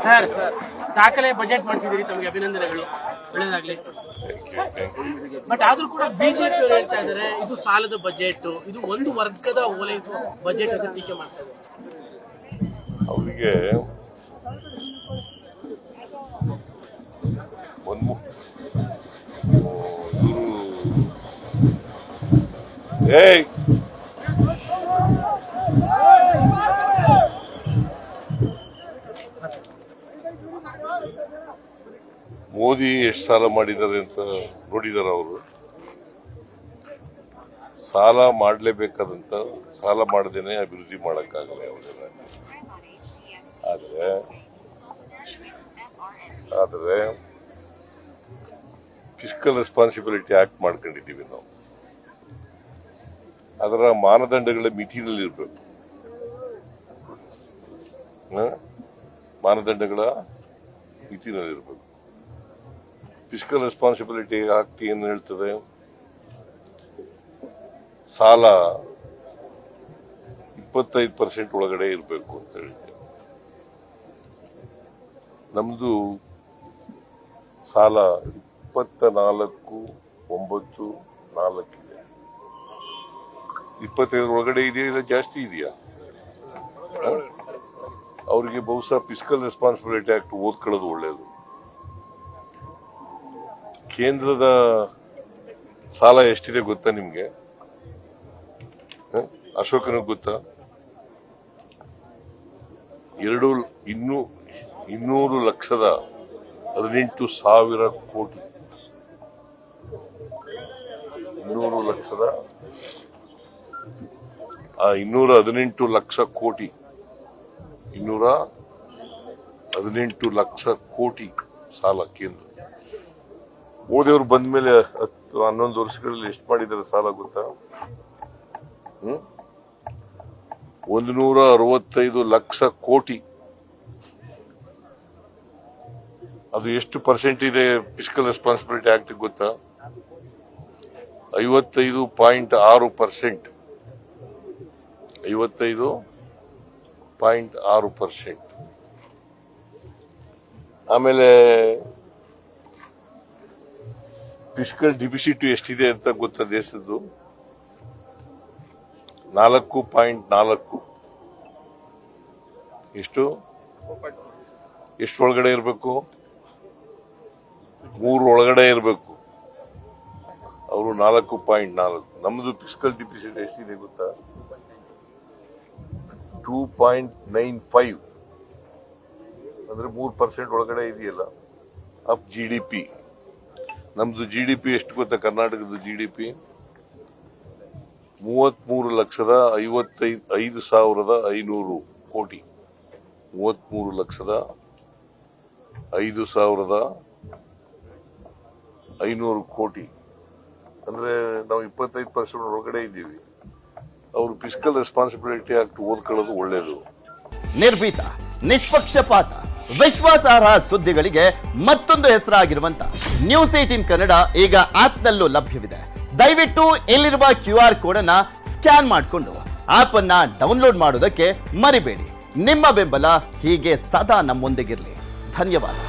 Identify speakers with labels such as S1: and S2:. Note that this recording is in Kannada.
S1: ಸರ್ ದಾಖಲೆ ಬಜೆಟ್ ಮಾಡಿಸಿದಿರಿ, ತಮಗೆ ಅಭಿನಂದನೆಗಳು, ಒಳ್ಳೆಯದಾಗಲಿ. ಬಟ್ ಆದ್ರೂ ಕೂಡ ಬಿಜೆಪಿ ಹೇಳ್ತಾ ಇದ್ದಾರೆ ಇದು ಸಾಲದ ಬಜೆಟ್, ಇದು ಒಂದು ವರ್ಗದ ಓಲೈಸುವ ಬಜೆಟ್ ಅಂತ ಟೀಕೆ ಮಾಡ್ತಾ ಇದ್ದಾರೆ.
S2: ಅವರಿಗೆ ಮೋದಿ ಎಷ್ಟು ಸಾಲ ಮಾಡಿದ್ದಾರೆ ಅಂತ ನೋಡಿದಾರ ಅವರು. ಸಾಲ ಮಾಡಲೇಬೇಕಾದಂತ ಸಾಲ ಮಾಡದೇನೆ ಅಭಿವೃದ್ಧಿ ಮಾಡಕ್ಕಾಗಲ್ಲ ಯಾವುದೇ ರಾಜ್ಯ. ಆದರೆ ಫಿಸ್ಕಲ್ ರೆಸ್ಪಾನ್ಸಿಬಿಲಿಟಿ ಆಕ್ಟ್ ಮಾಡ್ಕೊಂಡಿದ್ದೀವಿ ನಾವು. ಅದರ ಮಾನದಂಡಗಳ ಮಿತಿನಲ್ಲಿರಬೇಕು. ಮಾನದಂಡಗಳ ಮಿತಿನಲ್ಲಿರಬೇಕು. ಫಿಸ್ಕಲ್ ರೆಸ್ಪಾನ್ಸಿಬಿಲಿಟಿ ಆಕ್ಟ್ ಏನು ಹೇಳ್ತದೆ, ಸಾಲ 25% ಒಳಗಡೆ ಇರಬೇಕು ಅಂತ ಹೇಳಿದೆ. ನಮ್ದು ಸಾಲ 24.94 ಇದೆ. 25 ಒಳಗಡೆ ಇದೆಯಾ ಇಲ್ಲ ಜಾಸ್ತಿ ಇದೆಯಾ? ಅವರಿಗೆ ಬಹುಶಃ ಫಿಸ್ಕಲ್ ರೆಸ್ಪಾನ್ಸಿಬಿಲಿಟಿ ಆಕ್ಟ್ ಓದ್ಕೊಳ್ಳೋದು ಒಳ್ಳೆಯದು. ಕೇಂದ್ರದ ಸಾಲ ಎಷ್ಟಿದೆ ಗೊತ್ತಾ ನಿಮ್ಗೆ? ಅಶೋಕನಿಗೆ ಗೊತ್ತಾ? 200,18,000 ಕೋಟಿ. 218 ಲಕ್ಷ ಕೋಟಿ. 218 ಲಕ್ಷ ಕೋಟಿ ಸಾಲ ಕೇಂದ್ರ. ಮೋದಿಯವರು ಬಂದ ಮೇಲೆ 10-11 ವರ್ಷಗಳಲ್ಲಿ ಎಷ್ಟು ಮಾಡಿದ್ದಾರೆ ಸಾಲ ಗೊತ್ತಾ? 165 ಲಕ್ಷ ಕೋಟಿ. ಅದು ಎಷ್ಟು ಪರ್ಸೆಂಟ್ ಇದೆ ಫಿಸ್ಕಲ್ ರೆಸ್ಪಾನ್ಸಿಬಿಲಿಟಿ ಆಕ್ಟ್ ಗೊತ್ತಾ? 55.6%. 55.6%. ಆಮೇಲೆ ಫಿಸ್ಕಲ್ ಡಿಫಿಸಿಟ್ ಎಷ್ಟಿದೆ ಅಂತ ಗೊತ್ತಾ ದೇಶದ್ದು? 4.4. ಎಷ್ಟು ಒಳಗಡೆ ಇರಬೇಕು? 3 ಒಳಗಡೆ ಇರಬೇಕು. ಅವರು 4.4. ನಮ್ದು ಫಿಸ್ಕಲ್ ಡಿಫಿಸಿಟ್ ಎಷ್ಟಿದೆ ಗೊತ್ತಾ? 2.95. ಅಂದ್ರೆ 3% ಒಳಗಡೆ ಇದೆಯಲ್ಲ ಆಫ್ GDP. ನಮ್ದು GDP ಎಷ್ಟು ಗೊತ್ತಾ? ಕರ್ನಾಟಕದ GDP 33,55,500 ಕೋಟಿ. 33,05,500 ಕೋಟಿ. ಅಂದ್ರೆ ನಾವು 25% ಒಳಗಡೆ ಇದ್ದೀವಿ. ಅವರು ಫಿಸ್ಕಲ್ ರೆಸ್ಪಾನ್ಸಿಬಿಲಿಟಿ ಆಕ್ಟ್ ಓದ್ಕೊಳ್ಳೋದು ಒಳ್ಳೇದು.
S3: ನಿರ್ಭೀತ, ನಿಷ್ಪಕ್ಷಪಾತ, ವಿಶ್ವಾಸಾರ್ಹ ಸುದ್ದಿಗಳಿಗೆ ಮತ್ತೊಂದು ಹೆಸರಾಗಿರುವಂತ ನ್ಯೂಸ್ 18 ಕನ್ನಡ ಈಗ ಆಪ್ನಲ್ಲೂ ಲಭ್ಯವಿದೆ. ದಯವಿಟ್ಟು ಇಲ್ಲಿರುವ QR ಕೋಡ್ ಅನ್ನ ಸ್ಕ್ಯಾನ್ ಮಾಡಿಕೊಂಡು ಆಪ್ ಅನ್ನ ಡೌನ್ಲೋಡ್ ಮಾಡೋದಕ್ಕೆ ಮರಿಬೇಡಿ. ನಿಮ್ಮ ಬೆಂಬಲ ಹೀಗೆ ಸದಾ ನಮ್ಮೊಂದಿಗಿರಲಿ. ಧನ್ಯವಾದ.